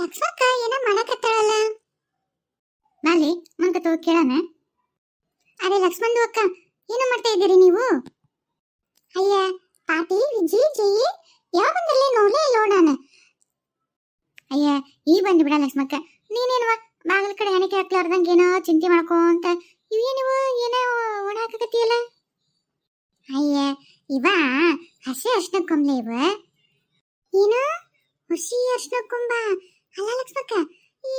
ಲಕ್ಷ್ಮಕ್ಕ ಏನೋ ಮಾಡಕತ್ತಾಳಲ್ಲ. ಬಾಲಿ ಮಂಕತ ಕೇಳಣ. ಅರೆ ಲಕ್ಷ್ಮಂದು ಅಕ್ಕ, ಏನು ಮಾಡ್ತಾ ಇದ್ದೀರಿ ನೀವು? ಅಯ್ಯ ಪಾಟಿ ವಿಜಿ ಜಯಿ ಯಾವ ಬಂದಲ್ಲೇ ನೋಡ್ಲೇ ಇಲ್ಲ ನಾನು. ಅಯ್ಯ ಈ ಬಂದು ಬಿಡ ಲಕ್ಷ್ಮಕ್ಕ, ನೀನೇನುವ ಬಾಗಿಲ ಕಡೆ ಹೆಣಕೆ ಹಾಕ್ಲಾರ್ದಂಗೆ ಏನೋ ಚಿಂತೆ ಮಾಡ್ಕೊಂತ ಇವೇನಿವ ಏನೋ ಒಣ ಹಾಕಕತ್ತಿಯಲ್ಲ. ಅಯ್ಯ ಇವ ಹಸಿ ಅರ್ಶನ ಕೊಂಬ್ಲೆ ಇವ. ಏನು ಹುಸಿ ಅರ್ಶನ ಕೊಂಬ ಅಲ್ಲ ಲಕ್ಷ್ಮಕ್ಕ, ಈ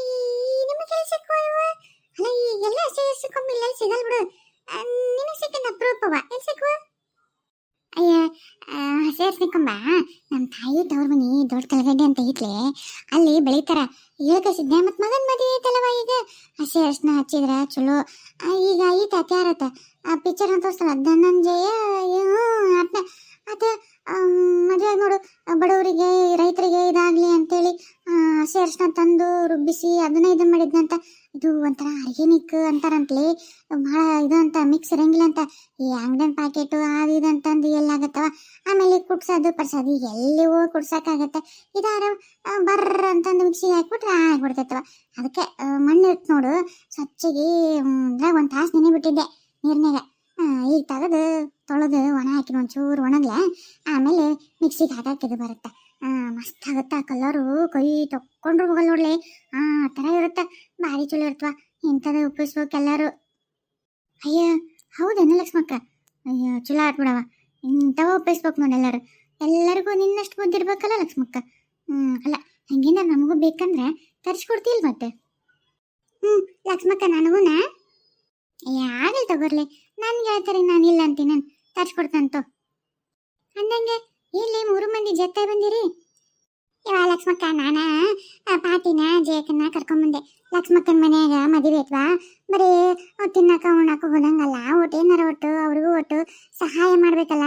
ನಿಮ್ಮ ಕೆಲಸಕ್ಕೂ ಇವ ಅಲ್ಲ, ಈಗೆಲ್ಲ ಹಸಿ ಅರ್ಶನ ಕೊಂಬ ಇಲ್ಲ ಸಿಗಲ್ ಬಿಡು. ನಿನಗೆ ಸಿಕ್ಕಿದ ಅಪರೂಪವ ಎಲ್ಲಿ ಸಿಕ್ಕುವ? ಅಯ್ಯ ಹಸಿ ಅರ್ಶನ ಕೊಂಬ ನಮ್ಮ ತಾಯಿ ತವ್ರ ಮನಿ ದೊಡ್ಡ ಕಲಗಡ್ಡೆ ಅಂತ ಐತ್ಲೆ, ಅಲ್ಲಿ ಬೆಳಿತಾರ. ಹೇಳ್ಕಸಿದ್ದೆ ಮತ್ ಮಗನ್ ಮದುವೆ ಐತಲ್ಲವ, ಈಗ ಹಸಿ ಅರ್ಶನ ಹಚ್ಚಿದ್ರ ಚಲೋ. ಈಗ ಈತ ಕ್ಯಾರತ ಪಿಕ್ಚರ್ ಅಂತ ತೋರಿಸ್ತಾರ ಧನಂಜಯ ಆತ ಆತ ಮದುವೆ ನೋಡು ಬಡವರಿಗೆ ರೈತರಿಗೆ ಇದಾಗ್ಲಿ ಅಂತೇಳಿ ಹಸಿ ಅರ್ಶನ ತಂದು ರುಬ್ಬಿಸಿ ಅದನ್ನ ಇದನ್ನ ಮಾಡಿದ್ನಂತ. ಇದು ಒಂಥರ ಆರ್ಗ್ಯಾನಿಕ್ ಅಂತಾರಂತಲೇ, ಭಾಳ ಇದು ಅಂತ ಮಿಕ್ಸ್ ಇರಂಗಿಲ್ಲ ಅಂತ. ಈ ಅಂಗಡಿನ ಪ್ಯಾಕೆಟು ಅದು ಇದು ಅಂತಂದು ಎಲ್ಲಾಗತ್ತವ. ಆಮೇಲೆ ಕುಡ್ಸೋದು ಪರ್ಸೋದು ಈಗ ಎಲ್ಲಿ ಹೋಗಿ ಕುಡ್ಸೋಕ್ಕಾಗತ್ತೆ. ಇದಾರ ಬರ್ರ ಅಂತಂದು ಮಿಕ್ಸಿಗೆ ಹಾಕ್ಬಿಟ್ರೆ ಆಗ್ಬಿಡ್ತೈತವ. ಅದಕ್ಕೆ ಮಣ್ಣು ಇರ್ತು ನೋಡು ಸ್ವಚ್ಛಗೆ ಇದ್ರಾಗ ಒಂದು ತಾಸು ನೆನೆ ಬಿಟ್ಟಿದ್ದೆ ನೀರ್ನಾಗ. ಈಗ ತೆಗೆದು ತೊಳೆದು ಒಣ ಹಾಕಿನ ಒಂಚೂರು ಒಣಗ್ಲ, ಆಮೇಲೆ ಮಿಕ್ಸಿಗೆ ಹಾಕಾಕಿದು ಬರುತ್ತೆ. ಮಸ್ತ್ ಆಗುತ್ತ. ಕಲರು ಕೈ ತಕ್ಕೊಂಡ್ರು ಹೋಗಲ್ ನೋಡ್ಲಿ, ಆ ಥರ ಇರುತ್ತೆ. ಭಾರಿ ಚಲೋ ಇರ್ತವ. ಇಂಥದ್ದು ಉಪ್ಪಿಸ್ಬೇಕು ಎಲ್ಲರೂ. ಅಯ್ಯ ಹೌದೇನ ಲಕ್ಷ್ಮಕ್ಕ? ಅಯ್ಯ ಚಲೋ ಆಟ್ಬಿಡವ, ಇಂಥವ ಉಪ್ಪಿಸ್ಬೇಕು ನೋಡಿ ಎಲ್ಲರೂ. ಎಲ್ಲರಿಗೂ ನಿನ್ನಷ್ಟು ಬುದ್ಧಿರ್ಬೇಕಲ್ಲ ಲಕ್ಷ್ಮಕ್ಕ. ಅಲ್ಲ ಹಂಗೇನ ನಮಗೂ ಬೇಕಂದ್ರೆ ತರಿಸ್ಕೊಡ್ತೀಲ್ ಮತ್ತೆ. ಲಕ್ಷ್ಮಕ್ಕ ನನಗೂನ ಅಯ್ಯ ಆಗಲ್ ತಗೋರ್ಲಿ, ನನ್ಗೆ ಹೇಳ್ತಾರೆ ನಾನು ಇಲ್ಲ ಅಂತೀನಿ, ನಾನು ತರಿಸ್ಕೊಡ್ತಂತು. ಅಂದಂಗೆ ಇಲ್ಲಿ 3 ಮಂದಿ ಜೊತೆ ಬಂದಿರಿ. ಇವ ಲಕ್ಷ್ಮಕ್ಕ ನಾನ ಪಾಟಿನ ಜೇಕನ್ನ ಕರ್ಕೊಂಬಂದೆ. ಲಕ್ಷ್ಮಕ್ಕನ ಮನ್ಯಾಗ ಮದುವೆ ಐತ್ವಾ, ಬರೀ ತಿನ್ನಕ ಉಣ್ಣಾಕ ಹೋದಂಗಲ್ಲ, ಒಟ್ಟು ಏನಾರ ಒಟ್ಟು ಅವ್ರಿಗೂ ಒಟ್ಟು ಸಹಾಯ ಮಾಡ್ಬೇಕಲ್ಲ.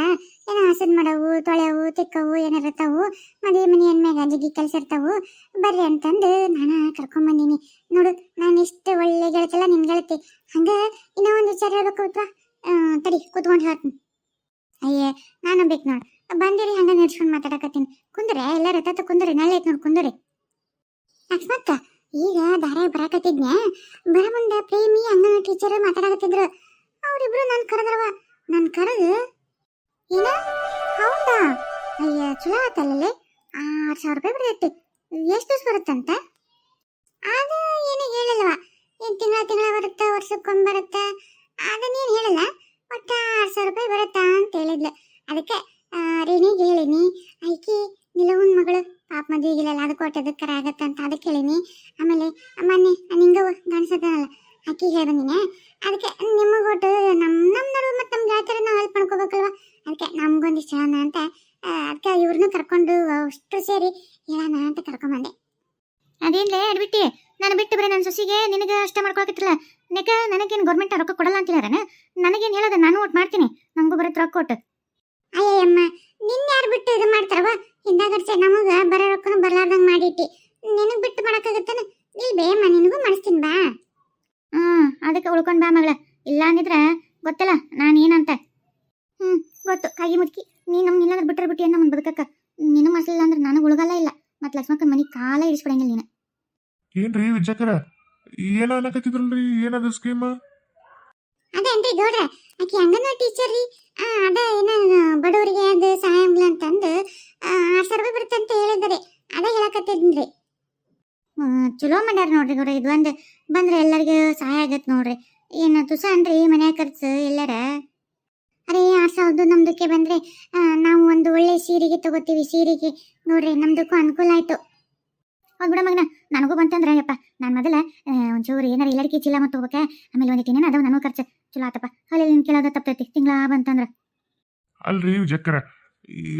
ಏನೋ ಹಸದ್ ಮಾಡವು ತೊಳೆವು ತಿಕ್ಕವು ಏನಾರ ಇರ್ತಾವು, ಮದುವೆ ಮನೆ ಹೆಣ್ಮ್ಯಾಗ ಜಗ್ಗಿ ಕೆಲಸ ಇರ್ತಾವು. ಬರ್ರಿ ಅಂತಂದು ನಾನು ಕರ್ಕೊಂಬಂದಿನಿ. ನೋಡು ನಾನು ಇಷ್ಟು ಒಳ್ಳೆ ಗೆಳತಿಲ್ಲ ನಿನ್ ಗೆಳತಿ. ಹಂಗ ಇನ್ನೂ ಒಂದು ವಿಚಾರ ಹೇಳ್ಬೇಕು. ತಡಿ ಕೂತ್ಕೊಂಡು ಹೇಳ್ತೀನಿ. ಅಯ್ಯೇ ನಾನು ಬೇಕು ನೋಡು, ಬಂದಿರಿ ಹಂಗ ನಿಡ್ಸ್ಕೊಂಡು ಮಾತಾಡಕತ್ತೀನಿ. ಕುಂದ್ರೆ ಎಲ್ಲರ ತತ್ತ ಕುಂದ್ರಿ, ನಳ್ಳಿ ಐತ್ ನೋಡಿ ಕುಂದ್ರಿ. ಲಕ್ಷ್ಮಕ್ಕ ಈಗ ದಾರ ಬರಾಕತ್ತಿದ್ನೆ, ಬರ ಮುಂದೆ ಪ್ರೇಮಿ ಅಂಗನ ಟೀಚರ್ ಮಾತಾಡಕತ್ತಿದ್ರು. ಅವ್ರಿಬ್ರು ನಾನು ಕರೆದ್ರವ. ನಾನು ಕರೆದು ಏನ ಹೌದಾ? ಅಯ್ಯ ಚಲೋ ಆತಲ್ಲೇ, 6,000 ರೂಪಾಯಿ ಬರ್ತೈತಿ. ಎಷ್ಟು ದಿವಸ ಬರುತ್ತಂತ? ಅದು ಏನು ಹೇಳಿಲ್ವ, ಏನು ತಿಂಗಳ ಬರುತ್ತಾ ವರ್ಷಕ್ಕೊಮ್ಮೆ ಬರುತ್ತಾ ಅದನ್ನೇನು ಹೇಳಿಲ್ಲ. ಒಟ್ಟು 6,000 ರೂಪಾಯಿ ಬರುತ್ತಾ ಅಂತ ಹೇಳಿದ್ಲು. ಅದಕ್ಕೆ ರೇಣಿಗೆ ಹೇಳಿನಿ, ಐಕಿ ನಿಲವನ್ ಮಗಳು ಪಾಪ ಮದುವೆಗಿಲ್ಲ ಅದಕ್ಕೆ ಒಟ್ಟದಕ್ಕರ ಆಗತ್ತಂತ ಅದಕ್ಕೆ ಹೇಳಿನಿ. ಆಮೇಲೆ ಮೊನ್ನೆ ನಿಂಗವ ಗಣಸದಲ್ಲ ಅಕ್ಕಿ ಹೇಳಿ ಬಂದಿನಿ. ಅದಕ್ಕೆ ನಿಮಗೆ ಒಟ್ಟು ನಮ್ಮ ನಡುವೆ ಮತ್ತು ನಮ್ಮ ಗಾಯತರ ನಾವು ಹೆಲ್ಪ್ ಮಾಡ್ಕೋಬೇಕಲ್ವ, ಅದಕ್ಕೆ ನಮ್ಗೊಂದಿಷ್ಟು ಹೇಳೋಣ ಅಂತ. ಅದಕ್ಕೆ ಇವ್ರನ್ನೂ ಕರ್ಕೊಂಡು ಅಷ್ಟು ಸೇರಿ ಹೇಳೋಣ ಅಂತ ಕರ್ಕೊಂಬಂದೆ. ಅದೇನ್ಲೇ ಅಡ್ಬಿಟ್ಟಿ ನಾನು ಬಿಟ್ಟು ಬರೀ ನನ್ನ ಸೊಸಿಗೆ ನಿನಗೆ ಅಷ್ಟ ಮಾಡ್ಕೊಳಕತ್ತಿಲ್ಲ. ನನಗೇನು ಗೌರ್ಮೆಂಟ್ ರೊಕ್ಕ ಕೊಡಲ್ಲ ಅಂತಿದಾರನ? ನನಗೇನು ಹೇಳೋದು, ನಾನು ಒಟ್ಟು ಮಾಡ್ತೀನಿ, ನನಗೂ ಬರುತ್ತೆ ರೊಕ್ಕ ಕೊಟ್ಟು. ಅಯ್ಯಮ್ಮ ನಿನ್ನ ಯಾರು ಬಿಟ್ಟು ಇದು ಮಾಡ್ತಾರವ? ಹಿಂದಾಗರ್ಸೆ ನಮಗೆ ಬರೋ ರೊಕ್ಕನು ಬರ್ಲಾರ್ದಂಗೆ ಮಾಡಿಟ್ಟಿ, ನಿನಗೆ ಬಿಟ್ಟು ಮಾಡೋಕ್ಕಾಗತ್ತನ? ಇಲ್ಲಿ ಬೇಯಮ್ಮ ನಿನಗೂ ಮಾಡಿಸ್ತೀನಿ ಬಾ. ಅದಕ್ಕೆ ಉಳ್ಕೊಂಡು ಬಾ ಮಗಳ, ಇಲ್ಲ ಅಂದಿದ್ರೆ ಗೊತ್ತಲ್ಲ ನಾನು ಏನಂತ. ಗೊತ್ತು ಕಾಗಿ ಮುದುಕಿ, ನೀ ನಮ್ಗೆ ಇಲ್ಲಾಂದ್ರೆ ಬಿಟ್ಟರೆ ಬಿಟ್ಟು ಏನು ನಮ್ಮನ್ನು ಬದುಕಕ್ಕ. ನೀನು ಮಸಲಿಲ್ಲ ಅಂದ್ರೆ ನನಗೆ ಉಳ್ಗಲ್ಲ ಇಲ್ಲ. ಮತ್ತು ಲಕ್ಷ್ಮಕ್ಕನ ಮನೆ ಕಾಲ ಇಡಿಸ್ಬಿಡಂಗಿಲ್ಲ ನೀನು. ಏನ್ರಿ ವಿಜಯಕರ ಏನ ಅನ್ನಕತ್ತಿದ್ರಲ್ರಿ, ಏನದ ಸ್ಕೀಮ್? ಅದೇನ್ರಿ ಗೌಡ್ರ, ಆಕಿ ಅಂಗನವಾಡಿ ಟೀಚರ್ ರೀ. ಅದ ಏನ ಬಡವರಿಗೆ ಅದು ಸಹಾಯ ಅಂತಂದು 6,000 ರೂಪಾಯಿ ಬರುತ್ತೆ ಅಂತ ಹೇಳಿದ್ದಾರೆ. ಅದ ಹೇಳಕತ್ತಿದ್ರಿ. ಚಲೋ ಮಾಡ್ಯಾರ ನೋಡ್ರಿ ಗೌಡ್ರ, ಇದು ಒಂದು ಬಂದ್ರೆ ಎಲ್ಲರಿಗೂ ಸಹಾಯ ಆಗತ್ತೆ ನೋಡ್ರಿ. ಏನು ತುಸ ಅನ್ರಿ ಮನ್ಯಾಗ ಖರ್ಚು ಎಲ್ಲರ. ಅರೆ 6,000 ನಮ್ದಕ್ಕೆ ಬಂದ್ರೆ ನಾವು ಒಂದು ಒಳ್ಳೆ ಸೀರೆಗೆ ತಗೋತೀವಿ. ಸೀರೆಗೆ ನೋಡ್ರಿ ನಮ್ದಕ್ಕೂ ಅನುಕೂಲ ಆಯ್ತು. ಹೌದು ಬಿಡ ಮಗನ, ನನಗೂ ಬಂತಂದ್ರೆ ಯಪ್ಪ ನಾನು ಮೊದಲ ಒಂಚೂರು ಏನಾರ ಎಲ್ಲರಿಕೆ ಚೀಲ ಮತ್ತು ಹೋಗ್ಬೇಕೆ. ಆಮೇಲೆ ಒಂದಿಟ್ಟು ಏನೇನು ಅದಾವ ನನಗೂ ಖರ್ಚು ಚಲೋ ಆತಪ್ಪ. ಅಲ್ಲಿ ನಿನ್ ಕೇಳೋದ ತಪ್ಪೈತಿ ತಿಂಗಳ ಬಂತಂದ್ರೆ. ಅಲ್ರಿ ವಿಜಯಕರ,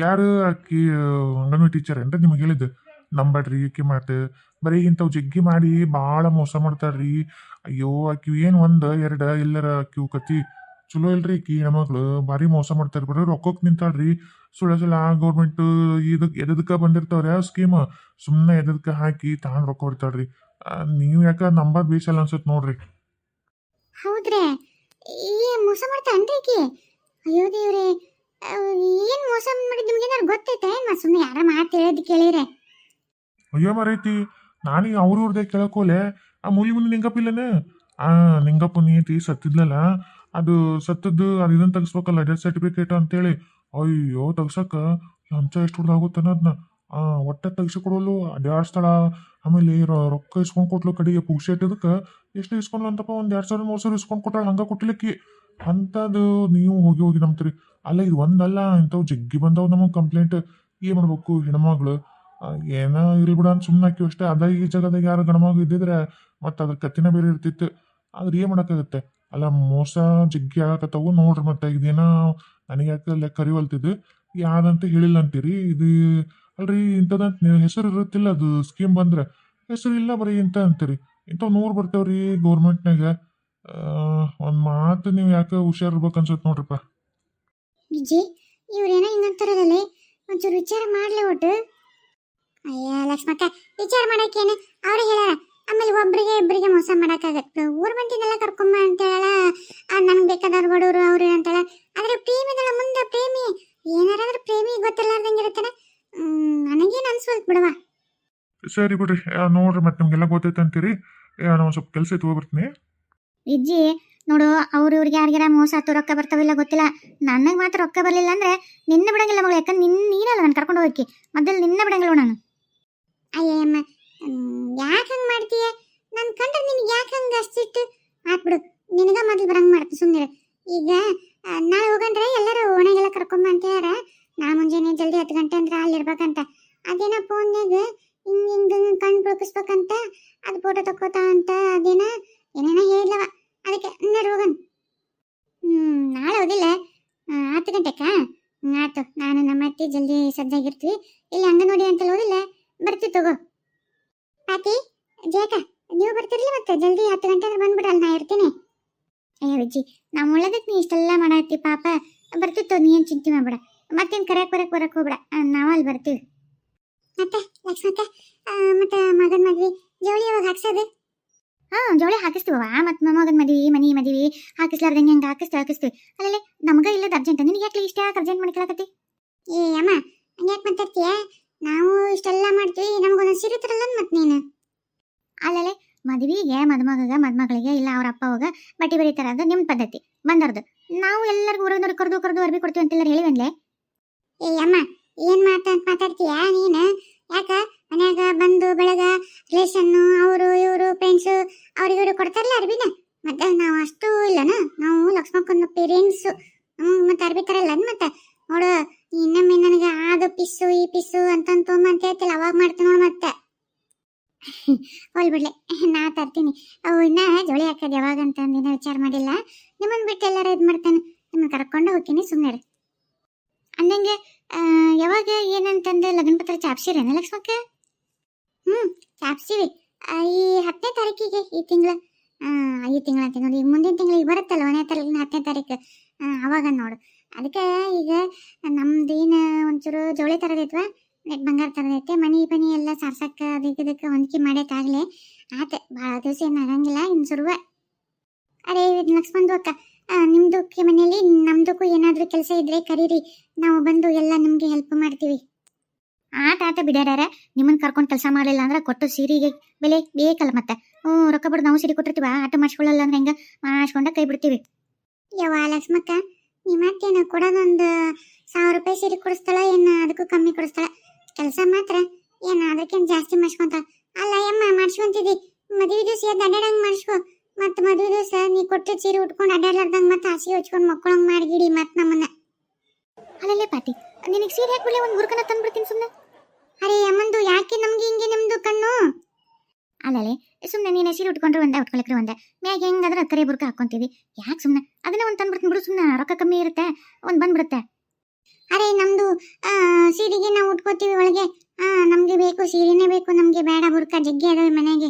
ಯಾರು ಆಕಿ ಅಂಗನವಾಡಿ ಟೀಚರ್ ಏನ್ರಿ ನಿಮಗೆ ಹೇಳಿದ್ದು? ನಂಬಡ್ರಿ, ಆಕಿ ಮಾತು ಬರೀ ಇಂಥವು ಜಗ್ಗಿ ಮಾಡಿ ಭಾಳ ಮೋಸ ಮಾಡ್ತಾರ್ರಿ. ಅಯ್ಯೋ ಆಕಿ ಏನು 1 2 ಎಲ್ಲರ ಆಕಿ ಕತಿ ಚಲೋ ಇಲ್ರಿ. ಆಕಿ ಹೆಣ್ಮಕ್ಳು ಭಾರಿ ಮೋಸ ಮಾಡ್ತಾರೆ, ಬರೀ ರೊಕ್ಕಕ್ಕೆ ನಿಂತಾಳ್ರಿ. ಸುಳ್ಳ ಗೌರ್ಮೆಂಟ್ ಇದಕ್ಕೆ ಎದಕ್ಕೆ ಬಂದಿರ್ತಾವ್ರಿ ಆ ಸ್ಕೀಮ್, ಸುಮ್ಮನೆ ಎದಕ್ಕೆ ಹಾಕಿ ತಾನು ರೊಕ್ಕ ಹೊಡ್ತಾಳ್ರಿ. ನೀವು ಯಾಕೆ ನಂಬರ್ ಬೇಸಲ್ಲ ಅನ್ಸತ್ ನೋಡ್ರಿ. ಹೌದ್ರಿ, ಮೋಸ ಮಾಡ್ತಾನ್ರಿ ಆಕಿ? ಅಯ್ಯೋ ದೇವ್ರೆ, ಏನ್ ಮೋಸ ಮಾಡಿದ್ ನಿಮ್ಗೆ ಏನಾರು ಗೊತ್ತೈತೆ? ಸುಮ್ಮನೆ ಯಾರ ಮಾತು ಹೇಳೋದು ಕೇಳಿದ್ರೆ. ಅಯ್ಯೋ ಮರೈತಿ, ನಾನು ಅವ್ರವ್ರದೇ ಕೇಳಕೋಲೆ ಆ ಮೂಲಿ ಮುಂದೆ ನಿಂಗಪ್ಪ ಆ ನಿಂಗಪ್ಪ ನೀತಿ ಸತ್ತಿದ್ಲಲ್ಲ ಅದು ಸತ್ತದ್ದು ಅದು ಇದನ್ನ ತೆಗಿಸ್ಬೇಕಲ್ಲ ಡೆತ್ ಸರ್ಟಿಫಿಕೇಟ್ ಅಂತೇಳಿ ಅಯ್ಯೋ ತೆಗ್ಸಕ್ಕ ಲಂಚ ಎಷ್ಟು ಹೊಡ್ದಾಗುತ್ತೆ ಅನ್ನೋದನ್ನ ಒಟ್ಟೆ ತೆಗ್ಸಿ ಕೊಡೋಲು ಅಡ್ಯಾಡ್ಸ್ತಾಳ ಆಮೇಲೆ ರೊಕ್ಕ ಇಸ್ಕೊಂಡ್ ಕೊಟ್ಲು ಕಡೆಗೆ ಪುಕ್ಷೇಟ್ ಇದಕ್ಕೆ ಎಷ್ಟು ಇಸ್ಕೊಂಡ್ಲು ಅಂತಪ್ಪ ಒಂದು 2,000 3,000 ಇಸ್ಕೊಂಡ್ ಕೊಟ್ಟಾಳ ಹಂಗ ಕೊಟ್ಟಿಲ್ಲಕ್ಕಿ ಅಂಥದ್ದು ನೀವು ಹೋಗಿ ಹೋಗಿ ನಂಬ್ತೀರಿ ಅಲ್ಲ ಇದು ಒಂದಲ್ಲ ಇಂಥವು ಜಗ್ಗಿ ಬಂದವು ನಮಗೆ ಕಂಪ್ಲೇಂಟ್ ಏನು ಮಾಡ್ಬೇಕು ಹೆಣ್ಮಗಳು ಏನೋ ಇರ್ಲಿ ಬಿಡ ಅಂತ ಸುಮ್ಮನೆ ಹಾಕಿವಿ ಅಷ್ಟೇ ಅದ ಈ ಜಗದಾಗ ಯಾರು ಗಣಮಗು ಇದ್ದಿದ್ರೆ ಮತ್ತೆ ಅದ್ರ ಕತ್ತಿನ ಬೇರೆ ಇರ್ತಿತ್ತು ಆದ್ರೆ ಏನು ಮಾಡೋಕ್ಕಾಗತ್ತೆ ಅಲ್ಲ ಮೋಸ ಜಗ್ಗಿ ಆಗಕತ್ತವು ನೋಡ್ರಿ ಮತ್ತೆ ಇದೇನೋ ನನಗೆ ಯಾಕೆ ಲೆಕ್ಕ ಕರಿವಲ್ತಿದ್ದು ಯಾವ್ದಂತ ಹೇಳಿಲ್ಲ ಅಂತೀರಿ ಇದು ಅಲ್ರಿ ಇಂಥದಂತ ಹೆಸರು ಇರುತ್ತಿಲ್ಲ ಅದು ಸ್ಕೀಮ್ ಬಂದ್ರೆ ಹೆಸರು ಇಲ್ಲ ಬರೀ ಇಂಥ ಅಂತೀರಿ ಇಂಥವು 100 ಬರ್ತಾವ್ರಿ ಗೌರ್ಮೆಂಟ್ನಾಗ ಒಂದು ಮಾತು ನೀವು ಯಾಕೆ ಹುಷಾರಿರ್ಬೇಕು ಅನ್ಸುತ್ತೆ ನೋಡ್ರಿಪ್ಪ. ವಿಜಿ ಇವ್ರೇನೋ ಹಿಂಗಂತಾರಲ್ಲ ಒಂಚೂರು ವಿಚಾರ ಮಾಡ್ಲಿ ಒಟ್ಟು. ಅಯ್ಯ ಲಕ್ಷ್ಮಕ್ಕ ವಿಚಾರ ಮಾಡಕ್ಕೇನೆ ಅವ್ರು ಹೇಳ್ಯಾರ ಆಮೇಲೆ ಒಬ್ರಿಗೆ ಇಬ್ಬರಿಗೆ ಮೋಸ ಮಾಡಕ್ಕಾಗತ್ತೆ ಊರ್ ಮಂದಿನೆಲ್ಲ ಕರ್ಕೊಂಬ ಅಂತ ಹೇಳ ನನ್ಗೆ ಬೇಕಾದವ್ರು ಬಡವರು ಅವ್ರು ಅಂತಾಳ ಆದ್ರೆ ಪ್ರೇಮಿಗಳ ಮುಂದೆ ಪ್ರೇಮಿ ಏನಾರಾದ್ರೂ ಪ್ರೇಮಿ ಗೊತ್ತಿರ್ಲಾರ್ದಂಗಿರುತ್ತಾನೆ ನನಗೇನು ಅನ್ಸೋಲ್ತು ಬಿಡವ. ಸರಿ ಬಿಡ್ರಿ ನೋಡ್ರಿ ಮತ್ತೆ ನಿಮ್ಗೆಲ್ಲ ಗೊತ್ತೈತೆ ಅಂತೀರಿ ನಾವು ಸ್ವಲ್ಪ ಕೆಲಸ ಇತ್ತು ಹೋಗ್ಬರ್ತೀನಿ. ವಿಜ್ಜಿ ನೋಡು ಅವ್ರು ಇವ್ರಿಗೆ ಯಾರಿಗಾರ ಮೋಸ ಆತು ರೊಕ್ಕ ಬರ್ತಾವಿಲ್ಲ ಗೊತ್ತಿಲ್ಲ ನನಗೆ ಮಾತ್ರ ರೊಕ್ಕ ಬರಲಿಲ್ಲ ಅಂದ್ರೆ ನಿನ್ನ ಬಿಡಂಗಿಲ್ಲ ಮಗಳು ಯಾಕಂದ್ರೆ ನೀನಲ್ಲ ನಾನು ಕರ್ಕೊಂಡು ಹೋಗಿ ಮೊದಲು ನಿನ್ನ ಬಿಡಂಗಿಲ್ಲ ನಾನು. ಅಯ್ಯಮ್ಮ ಯಾಕೆ ಹಂಗೆ ಮಾಡ್ತೀಯ ನನ್ನ ಕಂಡ್ರೆ ನಿನಗೆ ಯಾಕೆ ಹಂಗೆ ಅಷ್ಟಿಟ್ಟು ಆತ್ಬಿಡು ನಿನಗ ಮೊದಲು ಬರಂಗೆ ಮಾಡ್ತೀನಿ ಸುಮ್ಮನೆ. ಈಗ ನಾಳೆ ಹೋಗಂದ್ರೆ ಎಲ್ಲರೂ ಓಣೆಗೆಲ್ಲ ಕರ್ಕೊಂಬ ಅಂತ ಹೇಳ್ಯಾರ ನಾ ಮುಂಜಾನೆ ಜಲ್ದಿ 10 ಗಂಟೆ ಅಂದ್ರೆ ಅಲ್ಲಿರ್ಬೇಕಂತ ಅದೇನೋ ಫೋನ್ಯಾಗ ಹಿಂಗೆ ಕಣ್ಣು ಬುಳಕಿಸ್ಬೇಕಂತ ಅದು ಫೋಟೋ ತಕ್ಕೋತಾ ಅಂತ ಅದೇನ ಏನೇನೋ ಹೇಳಿಲ್ಲವ ಅದಕ್ಕೆ ನಡು ಹೋಗನ್. ನಾಳೆ ಹೋದಿಲ್ಲ 10 ಗಂಟೆಕ ಆಯ್ತು ನಾನು ನಮ್ಮ ಅತ್ತಿ ಜಲ್ದಿ ಸಜ್ಜಾಗಿರ್ತೀವಿ ಇಲ್ಲಿ ಅಂಗನವಾಡಿ ಅಂತಲ್ಲಿ ಹೋದಿಲ್ಲ ಬರ್ತೀವಿ ತಗೋ. ಪಾತಿ ಜೇಕ ನೀವು ಬರ್ತಿರ್ಲಿ ಮತ್ತೆ ಜಲ್ದಿ 10 ಗಂಟೆ ಅಂದ್ರೆ ಬಂದ್ಬಿಡಲ್ಲ ನಾ ಇರ್ತೀನಿ. ಅಯ್ಯ ವಿಜ್ಜಿ ನಾವು ಒಳ್ಳೇದಕ್ಕೆ ನೀ ಇಷ್ಟೆಲ್ಲ ಮಾಡತ್ತಿ ಪಾಪ ಬರ್ತಿತ್ತು ನೀ ಏನು ಚಿಂತೆ ಮಾಡ್ಬೇಡ ಮತ್ತೇನು ಬರಕ್ಕೆ ಹೋಗ್ಬೇಡ ನಾವು ಅಲ್ಲಿ ಬರ್ತೀವಿ. ಮತ್ತೆ ಲಕ್ಷ್ಮಕ್ಕ ಮತ್ತೆ ಮಗನ ಮದ್ವಿ ಜವಳಿ ಯಾವಾಗ ಹಾಕ್ಸೋದು? ಜೋಳಿ ಹಾಕಿಸ್ತೀವವ ಮತ್ತೆ ಮೊಮ್ಮಗನ ಮದುವೆ ಹಾಕಿಸ್ಲಾರ್ದಂಗೆ ಹೆಂಗೆ ಹಾಕಿಸ್ತೀವಿ ಅಲ್ಲೇ ನಮ್ಗೆ ಇಲ್ಲದ ಅರ್ಜೆಂಟ್ ನಿನಗೆ ಯಾಕೆ ಇಷ್ಟ ಯಾಕೆ ಅರ್ಜೆಂಟ್ ಮಾಡ್ಕೊಳಕತ್ತಿ? ಏ ಅಮ್ಮ ಹಂಗ್ಯಾಕೆ ಮಾತಾಡ್ತೀಯ ನಾವು ಇಷ್ಟೆಲ್ಲ ಮಾಡ್ತೀವಿ ನಮಗೊಂದು ಸಿರುತ್ತರಲ್ಲ ಮತ್ತೆ ನೀನು ಅಲ್ಲೇ ಮದುವೆಗೆ ಮದುಮಗಳಿಗೆ ಇಲ್ಲ ಅವ್ರ ಅಪ್ಪ ಹೋಗ ಬಟ್ಟೆ ಬರೀತಾರ ಅದು ನಿಮ್ಮ ಪದ್ಧತಿ ಬಂದರ್ದು ನಾವು ಎಲ್ಲರಿಗೂ ಊರದವ್ರಿಗೆ ಕರೆದು ಅರ್ಬಿ ಕೊಡ್ತೀವಿ ಅಂತೆಲ್ಲ ಹೇಳಿವನ್ಲೆ. ಏ ಅಮ್ಮ ಏನು ಮಾತಾಡ್ತೀಯ ನೀನು ಯಾಕ ಮನ್ಯಾಗ ಬಂದು ಬೆಳಗ ರಿಲೇಷನ್ನು ಅವರು ಇವರು ಫ್ರೆಂಡ್ಸು ಅವ್ರಿಗಿವ್ರು ಕೊಡ್ತಾರಲ್ಲ ಅರ್ಬಿನ ಮತ್ತೆ ನಾವು ಅಷ್ಟು ಇಲ್ಲನ ನಾವು ಲಕ್ಷ್ಮಕ್ಕನ ಪೇರೆಂಟ್ಸು ಮತ್ತೆ ಅರ್ಬಿ ತರಲ್ಲ ಮತ್ತೆ ನೋಡು ಇನ್ನೊಮ್ಮೆ ನನಗೆ ಅದು ಪಿಸ್ಸು ಈ ಪಿಸ್ಸು ಅಂತಂದು ತೊಂಬ ಅಂತ ಹೇಳ್ತಿಲ್ಲ ಅವಾಗ ಮಾಡ್ತೀನಿ ನೋಡು ಮತ್ತೆ ಹೋಲ್ಬಿಡ್ಲೆ ನಾ ತರ್ತೀನಿ ಅವು ಇನ್ನ ಜೋಳಿ ಹಾಕೋದು ಯಾವಾಗ ಅಂತಂದು ಏನೋ ವಿಚಾರ ಮಾಡಿಲ್ಲ ನಿಮ್ಮನ್ನು ಬಿಟ್ಟು ಎಲ್ಲಾರ ಇದು ಮಾಡ್ತಾನೆ ನಿಮ್ಮನ್ನು ಕರ್ಕೊಂಡು ಹೋಗ್ತೀನಿ ಸುಮ್ಮನೆ ಅಂದಂಗೆ ಯಾವಾಗ ಏನಂತಂದ್ರೆ ಲಗ್ನ ಪತ್ರ ಚಾಪ್ಸಿರೇನ ಲಕ್ಷ್ಮಕ್ಕ? ಚಾಪ್ಸಿವಿ ಈ 10ನೇ ತಾರೀಕಿಗೆ ಈ ತಿಂಗಳು ಅಂತ ನೋಡಿ ಈಗ ಮುಂದಿನ ತಿಂಗಳಿಗೆ ಬರುತ್ತಲ್ಲ 1ನೇ ತಾರೀಕಿನ 10ನೇ ತಾರೀಕು ಅವಾಗ ನೋಡು ಅದಕ್ಕೆ ಈಗ ನಮ್ದೇನು ಒಂಚೂರು ಜೋಳಿ ತರದೈತ್ವ ನೆಟ್ ಬಂಗಾರ ತರದೈತೆ ಮನಿ ಎಲ್ಲ ಸಾರ್ಸಕ್ಕೆ ಅದಕ್ಕೆ ಹೊಂದಿಕೆ ಮಾಡೈತಾಗಲೇ ಆತ ಭಾಳ ದಿವಸ ಏನು ಆಗಂಗಿಲ್ಲ ಇನ್ನು ಶುರುವ. ಅರೇ ಲಕ್ಷ್ಮಣದು ಅಕ್ಕ ನಿಮ್ದಕ್ಕೆ ಮನೆಯಲ್ಲಿ ನಮ್ದಕ್ಕೂ ಏನಾದರೂ ಕೆಲಸ ಇದ್ರೆ ಕರೀರಿ ನಾವು ಬಂದು ಎಲ್ಲ ನಿಮಗೆ ಹೆಲ್ಪ್ ಮಾಡ್ತೀವಿ. ಆಟ ಬಿಡ್ಯಾರ ನಿಮ್ಮನ್ನು ಕರ್ಕೊಂಡು ಕೆಲಸ ಮಾಡಲಿಲ್ಲ ಅಂದ್ರೆ ಕೊಟ್ಟು ಸೀರೆಗೆ ಬೆಲೆ ಬೇಕಲ್ಲ ಮತ್ತೆ ರೊಕ್ಕ ಬಿಡು ನಾವು ಸೀರೆ ಕೊಟ್ಟಿರ್ತೀವ ಆಟ ಮಾಡಿಸ್ಕೊಳ್ಳಲ್ಲ ಅಂದ್ರೆ ಹೆಂಗೆ ಮಾಡಿಸ್ಕೊಂಡ ಕೈ ಬಿಡ್ತೀವಿ. ಯವ್ವ ಲಕ್ಷ್ಮಕ್ಕ ನೀ ಮತ್ತೇನು ಕೊಡೋದೊಂದು 1000 ರೂಪಾಯಿ ಸೀರೆ ಕೊಡಿಸ್ತಾಳ ಏನು ಅದಕ್ಕೂ ಕಮ್ಮಿ ಕೊಡಿಸ್ತಾಳ ಕೆಲಸ ಮಾತ್ರ ಏನು ಅದಕ್ಕೇನು ಜಾಸ್ತಿ ಮಾಡಿಸ್ಕೊಂತ ಅಲ್ಲ ಯಮ್ಮ ಮಾಡಿಸ್ಕೊಂತಿದ್ದಿ ಮದುವೆ ದಿವಸ ಎದ್ದು ಅಡ್ಡಾಡಂಗೆ ಮಾಡಿಸ್ಕೊ ಮತ್ತೆ ಮದುವೆ ದಿವಸ ನೀ ಕೊಟ್ಟು ಸೀರೆ ಉಟ್ಕೊಂಡು ಅಡ್ಡಾಡ್ಲಾರ್ದಂಗೆ ಮತ್ತೆ ಹಸಿ ಹಚ್ಕೊಂಡು ಮಕ್ಕಳಂಗೆ ಮಾಡಿಗಿಡಿ ಮತ್ತೆ ನಮ್ಮನ್ನ. ಅಲ್ಲಲ್ಲೇ ಪಾಟಿ ನಿನಗೆ ಸೀರೆ ಹಾಕ್ಬಿಡ್ಲೆ ಒಂದು ಗುರುಕನ ತಂದ್ಬಿಡ್ತೀನಿ ಸುಮ್ಮನೆ. ಅರೆ ಅಮ್ಮಂದು ಯಾಕೆ ನಮ್ಗೆ ಹಿಂಗೆ ನಿಮ್ದು ಕಣ್ಣು ಅಲ್ಲಲ್ಲೇ ಸುಮ್ಮನೆ ನೀನು ಸೀರೆ ಉಟ್ಕೊಂಡ್ರೆ ಉಟ್ಕೊಳಕ್ರೆ ಮ್ಯಾಗ ಹೆಂಗಾದ್ರೆ ಕರೆ ಬುರ್ಕ ಹಾಕೊಂತೀವಿ ಯಾಕೆ ಸುಮ್ಮನೆ ಅದನ್ನ ಒಂದು ತಂದ್ಬಿಡ್ತೀನಿ ಬಿಡು ಸುಮ್ಮನೆ ರೊಕ್ಕ ಕಮ್ಮಿ ಇರುತ್ತೆ ಒಂದು ಬಂದ್ಬಿಡುತ್ತೆ. ಅರೆ ನಮ್ದು ಸೀರೆಗೆ ನಾವು ಉಟ್ಕೋತೀವಿ ಒಳಗೆ ನಮಗೆ ಬೇಕು ಸೀರೆನೇ ಬೇಕು ನಮಗೆ ಬೇಡ ಬುರ್ಕ ಜಗ್ಗಿ ಅದಾವೆ ಮನೆಗೆ.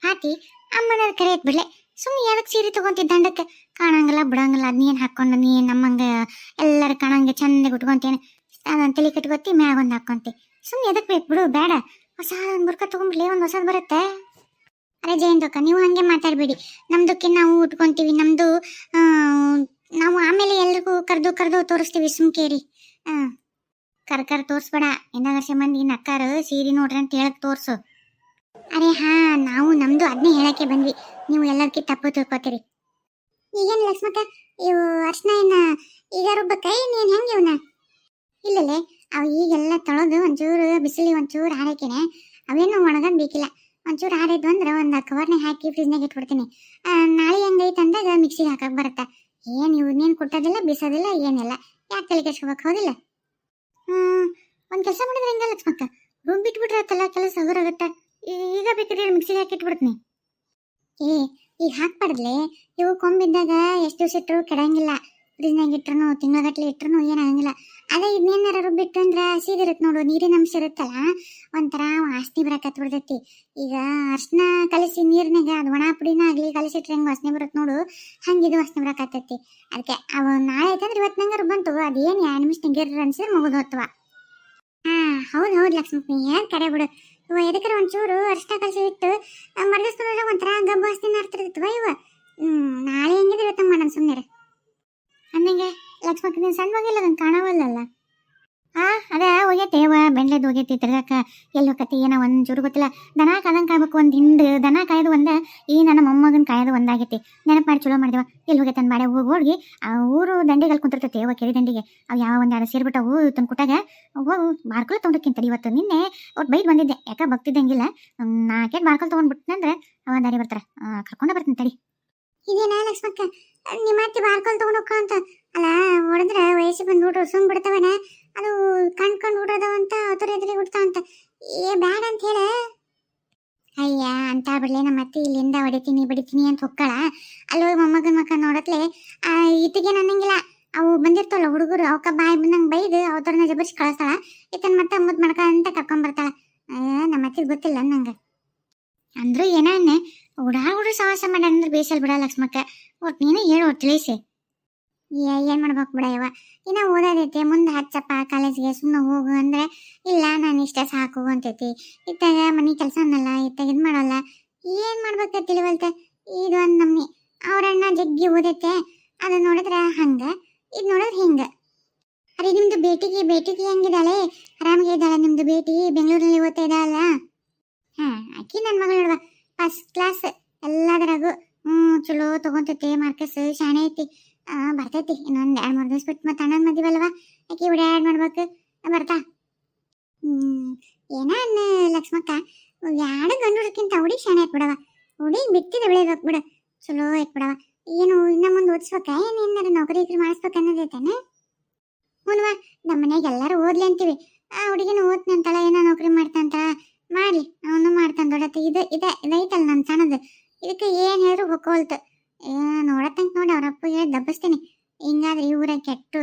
ಹಾಕಿ ಅಮ್ಮನ ಕರೆ ಬಿಡ್ಲೆ ಸುಮ್ಮನೆ ಯಾವ್ದಕ್ಕೆ ಸೀರೆ ತಗೊಂತಿದ್ದ ದಂಡಕ್ಕೆ ಕಾಣಂಗಿಲ್ಲ ಬಿಡಂಗಿಲ್ಲ ಅದನ್ನೇನು ಹಾಕ್ಕೊಂಡು ನೀ ನಮ್ಮಂಗೆ ಎಲ್ಲರೂ ಕಾಣಂಗೆ ಚಂದಾಗಿ ಉಟ್ಕೊಂತೇನೆ ಅದನ್ನು ತಲೆ ಕಟ್ಕೊತಿ ಮ್ಯಾಗ ಒಂದು ಹಾಕ್ಕೊಂತಿ ಸುಮ್ಮನೆ ಎದಕ್ಕೆ ಬೇಕು ಬಿಡು ಬೇಡ ಹೊಸ ಒಂದು ಬುರ್ಕ ತೊಗೊಂಡ್ಬಿಡ್ಲಿ ಒಂದು ಹೊಸದು ಬರುತ್ತೆ. ಅರೆ ಜಯಂತಕ್ಕ ನೀವು ಹಾಗೆ ಮಾತಾಡಬೇಡಿ ನಮ್ದಕ್ಕೆ ನಾವು ಉಟ್ಕೊಂತೀವಿ ನಮ್ಮದು ನಾವು ಆಮೇಲೆ ಎಲ್ರಿಗೂ ಕರೆದು ತೋರಿಸ್ತೀವಿ ಸುಮ್ಕೇರಿ ಕರ್ ತೋರಿಸ್ಬೇಡ ಎಂದಾಗರ್ಸೆ ಮಂದಿ ನಕ್ಕಾರ ಸೀರೆ ನೋಡ್ರಿ ಅಂತ ಹೇಳಕ್ ತೋರಿಸು ಅರೆ ಹಾ, ನಾವು ನಮ್ದು ಅದನ್ನೇ ಹೇಳಕ್ಕೆ ಬಂದ್ವಿ, ನೀವು ಎಲ್ಲದಕ್ಕೆ ತಪ್ಪು ತಿಳ್ಕೊತೀರಿ. ಈಗೇನು ಲಕ್ಷ್ಮಕ್ಕ, ಇವು ಅರ್ಶನ ಏನ ಈಗ ರುಬ್ಬಕ್ಕ ಏನ್ ಹೆಂಗೆ ಇವನ್ನ? ಇಲ್ಲಲೇ, ಅವು ಈಗೆಲ್ಲ ತೊಳೆದು ಒಂಚೂರು ಬಿಸಿಲಿ ಒಂಚೂರು ಹಾರೈಕೆನೆ, ಅವೇನು ಒಣಗದ್ ಬೇಕಿಲ್ಲ. ಒಂಚೂರು ಹಾರಿದ್ವು ಅಂದ್ರೆ ಒಂದು ಕವರ್ನಾಗ ಹಾಕಿ ಫ್ರಿಜ್ನಾಗ ಇಟ್ಬಿಡ್ತೀನಿ. ನಾಳೆ ಹೆಂಗೈತೆ ಅಂದಾಗ ಮಿಕ್ಸಿಗೆ ಹಾಕಕ್ ಬರುತ್ತೆ. ಏನು ಇವನ್ನೇನು ಕುಟ್ಟೋದಿಲ್ಲ ಬಿಸೋದಿಲ್ಲ ಏನಿಲ್ಲ, ಯಾಕೆ ತಲೆ ಕೆಡ್ಸ್ಕೊಬೇಕು, ಹೌದಿಲ್ಲ? ಒಂದು ಕೆಲಸ ಮಾಡಿದ್ರೆ ಹೆಂಗ ಲಕ್ಷ್ಮಕ್ಕ, ರುಬ್ಬಿಟ್ಬಿಟ್ರೆ ಆತಲ್ಲ, ಕೆಲಸ ಹಗುರಾಗತ್ತೆ. ಈಗ ಬೇಕಾದ್ರೆ ಮಿಕ್ಸಿಗೆ ಹಾಕಿಟ್ಬಿಡ್ತೀನಿ. ಏ ಈಗ ಹಾಕ್ಬಾರ್ದ್ಲೆ, ಇವು ಕೊಂಬಿದ್ದಾಗ ಎಷ್ಟು ದಿವಸ ಇಟ್ಟರು ಕೆಡಂಗಿಲ್ಲ. ಫ್ರಿಜ್ನಾಗ ಇಟ್ರು ತಿಂಗಳಗಟ್ಲೆ ಇಟ್ರು ಏನಾಗಂಗಿಲ್ಲ. ಅದೇ ಇದನ್ನೇನಾರ ರುಬ್ಬಿಟ್ಟು ಅಂದ್ರೆ ಹಸಿದಿರುತ್ತೆ ನೋಡು, ನೀರಿನ ಅಂಶ ಇರುತ್ತಲ್ಲ, ಒಂಥರ ವಾಸನೆ ಬರಕತ್ ಬಿಡ್ತೈತಿ. ಈಗ ಅರ್ಶನ ಕಲಸಿ ನೀರಿನಾಗ ಅದು ಒಣ ಪುಡಿನ ಆಗಲಿ ಕಲಸಿಟ್ರೆ ಹೆಂಗೆ ವಾಸನೆ ಬರುತ್ತೆ ನೋಡು, ಹಂಗಿದು ವಾಸನೆ ಬರಕತ್ತೈತಿ. ಅದಕ್ಕೆ ಅವು ನಾಳೆ ಐತಂದ್ರೆ ಇವತ್ತು ನಂಗೆ ರುಬ್ಬಂತು, ಅದೇನು 2 ನಿಮಿಷ ಗಿರ್ರ ಅನ್ಸಿದ್ರೆ ಮುಗಿದು ಹೋಗ್ತವ. ಹೌದು ಲಕ್ಷ್ಮಿ, ಏನು ಕರೆ ಬಿಡು. ಇವ ಎದಕ್ಕಾರ ಒಂಚೂರು ಅರ್ಶನ ಕಲಸಿ ಇಟ್ಟು ಮರಗಿಸ್ಕೊಂಡ್ರೆ ಒಂಥರ ಗಬ್ಬು ವಾಸನೆ ಆಗ್ತಿರ್ತವ ಇವ. ನಾಳೆ ಹೆಂಗಿದ್ರೆ ಇವತ್ತು ಮಾಡೋಣ ಸುಮ್ಮನೆ. ಅಂದಂಗೆ ಲಕ್ಷ್ಮಕ್ಕ, ನೀನು ಸಣ್ಣ ಹೋಗಿಲ್ಲ, ಅದನ್ನು ಕಾಣವಲ್ಲಲ್ಲ. ಅದೇ ಹೋಗೈತೆ ಬೆಂಡ್ಲೆದ್ದು ಹೋಗೈತಿ ತಿರ್ಗಾಕ. ಎಲ್ಲಿ ಹೋಗತಿ ಏನೋ ಒಂಚೂರು ಗೊತ್ತಿಲ್ಲ. ದನ ಕಾದಂಗೆ ಕಾಯ್ಬೇಕು, ಒಂದು ಹಿಂಡು ದನ ಕಾಯೋದು ಒಂದೇ, ಈ ನನ್ನ ಮೊಮ್ಮಗನ ಕಾಯೋದು ಒಂದಾಗೈತಿ. ನೆನಪು ಮಾಡಿ ಚಲೋ ಮಾಡಿದೆವ. ಎಲ್ಲಿ ಹೋಗೈತೆ ಅಂದ ಬಾಡೆ ಹೋಗಿ ಆ ಊರು ದಂಡಿಗೆ ಕುಂತಿರ್ತೈತಿ, ಅವ ಕೆರೆ ದಂಡಿಗೆ. ಅವು ಯಾವ ಒಂದೆರಡು ಸೇರ್ಬಿಟ್ಟವು ತನ್ನ ಕುಟ್ಟಾಗ ಹೋಗು ಬಾರ್ಕೊಲ್ ತೊಗೊಂಡಕ್ಕಿಂತ ಇವತ್ತು ನಿನ್ನೆ ಒಟ್ಟು ಬೈದು ಬಂದಿದ್ದೆ, ಯಾಕೆ ಭಕ್ತಿದ್ದಂಗಿಲ್ಲ. 4 ಬಾರ್ಕೊಲ್ ತೊಗೊಂಡ್ಬಿಟ್ಟಂದ್ರೆ ಅವ ದಾರಿ ಬರ್ತಾರೆ, ಕರ್ಕೊಂಡೆ ಬರ್ತೀನಿ ತಡಿ. ಇದೇನಾ ಲಕ್ಷ್ಮಕ್ಕ, ನಿಮ್ಮ ಅತ್ತಿ ಬಾರ್ಕೊಲ್ ತೊಗೊಂಡೋಕ್ಕ ಅಂತ ಅಲ್ಲ, ಹೊಡೆದ್ರೆ ವಯಸ್ಸು ಬಂದು ಊಟ ಸುಮ್ ಬಿಡ್ತಾವನ, ಅದು ಕಣ್ಕೊಂಡು ಊಟದವಂತ ಅವತರ ಎದುರಿಗೆ ಬಿಡ್ತಾವಂತ. ಬ್ಯಾಡ ಅಂತ ಹೇಳ. ಅಯ್ಯ ಅಂತ ಬಿಡ್ಲೆ, ನಮ್ಮ ಅತ್ತಿ ಇಲ್ಲಿಂದ ಹೊಡಿತೀನಿ ಬಿಡಿತೀನಿ ಅಂತ ಹೊಕ್ಕಳ. ಅಲ್ಲಿ ಮೊಮ್ಮಗನ ಮಕ್ಕ ನೋಡತ್ಲೆ ಇತ್ತಿಗೆ ಅನ್ನಂಗಿಲ್ಲ. ಅವು ಬಂದಿರ್ತಾವಲ್ಲ ಹುಡುಗರು, ಅವಕ್ಕ ಬಾಯಿ ಬಂದಂಗೆ ಬೈದು ಅವತರನ್ನ ಜಬರ್ಸಿ ಕಳಿಸ್ತಾಳ. ಇತನ ಮತ್ತೆ ಮುದ್ದು ಮಾಡ್ಕ ಅಂತ ಕರ್ಕೊಂಡ್ಬರ್ತಾಳ. ನಮ್ಮ ಅತ್ತಿಗೆ ಗೊತ್ತಿಲ್ಲ ನಂಗೆ. ಅಂದ್ರು ಏನೇ ಹುಡುಗರು ಸವಾಸ ಮಾಡಿ ಅಂದ್ರೆ ಬೇಸಲ್ ಬಿಡ ಲಕ್ಷ್ಮಕ್ಕ. ಒಟ್ಟು ನೀನು ಹೇಳು, ತಿಳಿಸಿ. ಏನ್ ಮಾಡ್ಬೇಕು ಬಿಡಯ್ಯವ, ಇನ್ನ ಓದೋದೈತಿ, ಮುಂದೆ ಹಚ್ಚಪ್ಪ ಕಾಲೇಜ್ಗೆ ಸುಮ್ಮನೆ ಹೋಗು ಅಂದ್ರೆ ಇಲ್ಲ, ನಾನು ಇಷ್ಟ ಸಾಕು ಅಂತೈತಿ. ಇತ್ತಾಗ ಮನೆ ಕೆಲಸ ಅನ್ನಲ್ಲ, ಇತ್ತಾಗ ಇದು ಮಾಡಲ್ಲ, ಏನ್ ಮಾಡ್ಬೇಕ ತಿಳಿವಲ್ತೆ. ಇದು ಒಂದು ನಮ್ನಿ ಅವ್ರಣ್ಣ ಜಗ್ಗಿ ಓದೈತೆ, ಅದು ನೋಡಿದ್ರೆ ಹಂಗ, ಇದು ನೋಡಿದ್ರೆ ಹಿಂಗ. ಅರೆ ನಿಮ್ದು ಬೇಟಿಗೆ ಹೆಂಗಿದ್ದಾಳೆ? ಆರಾಮಾಗಿ ಇದ್ದಾಳೆ ನಿಮ್ದು ಬೇಟಿ? ಬೆಂಗಳೂರಲ್ಲಿ ಓದ್ತಾ ಇದ್ದಾಳಲ್ಲ? ಅಕ್ಕಿ ನನ್ನ ಮಗಳು ನೋಡುವ ಫಸ್ಟ್ ಕ್ಲಾಸ್ ಎಲ್ಲದರಾಗು. ಚಲೋ ತಗೊಂತೈತಿ ಮಾರ್ಕಸ್, ಶಾಣೆ ಐತಿ. ಬರ್ತೈತಿ. ಇನ್ನೊಂದು 2-3 ದಿವಸ ಬಿಟ್ಟು ಮತ್ತೆ ಅಣ್ಣನ ಮದಿವಲ್ವ, ಆಕಿ ಉಡ್ಯಾಡ್ ಮಾಡ್ಬೇಕು, ಬರ್ತಾ. ಏನ ಲಕ್ಷ್ಮಕ್ಕ, 2 ಗಂಡು ಹುಡುಕ್ಕಿಂತ ಹುಡುಗಿ ಶಾಣೆ ಐತ್ ಬಿಡವ. ಹುಡುಗಿ ಬಿತ್ತಿದ ಬೆಳಿಬೇಕು ಬಿಡ, ಚಲೋ ಐತ್ ಬಿಡವ. ಏನು ಇನ್ನ ಮುಂದೆ ಓದಿಸ್ಬೇಕ, ಏನಾರ ನೌಕರಿ ಮಾಡಿಸ್ಬೇಕು ಅನ್ನೋದೈತೇನೆ? ಹುನ್ವಾ, ನಮ್ಮ ಮನೆಯಾಗ ಎಲ್ಲರೂ ಓದ್ಲಿ ಅಂತೀವಿ. ಆ ಹುಡುಗಿನ ಓದ್ತಂತಾಳ, ಏನೋ ನೌಕರಿ ಮಾಡ್ತಂತ ಮಾಡ್ಲಿ, ಅವನು ಮಾಡ್ತಾನ ದೊಡ್ಡತಿ. ಇದೈತಲ್ಲ ನನ್ನ ಸಣ್ಣದು, ಇದಕ್ಕೆ ಏನು ಹೇಳಿದ್ರು ಹೊಕ್ಕೋಲ್ತು. ನೋಡತ್ತಂಕ ನೋಡಿ ಅವ್ರಪ್ಪ ಹೇಳಿ ದಬ್ಬಿಸ್ತೀನಿ. ಹಿಂಗಾದ್ರೆ ಈ ಊರಾಗ ಕೆಟ್ಟು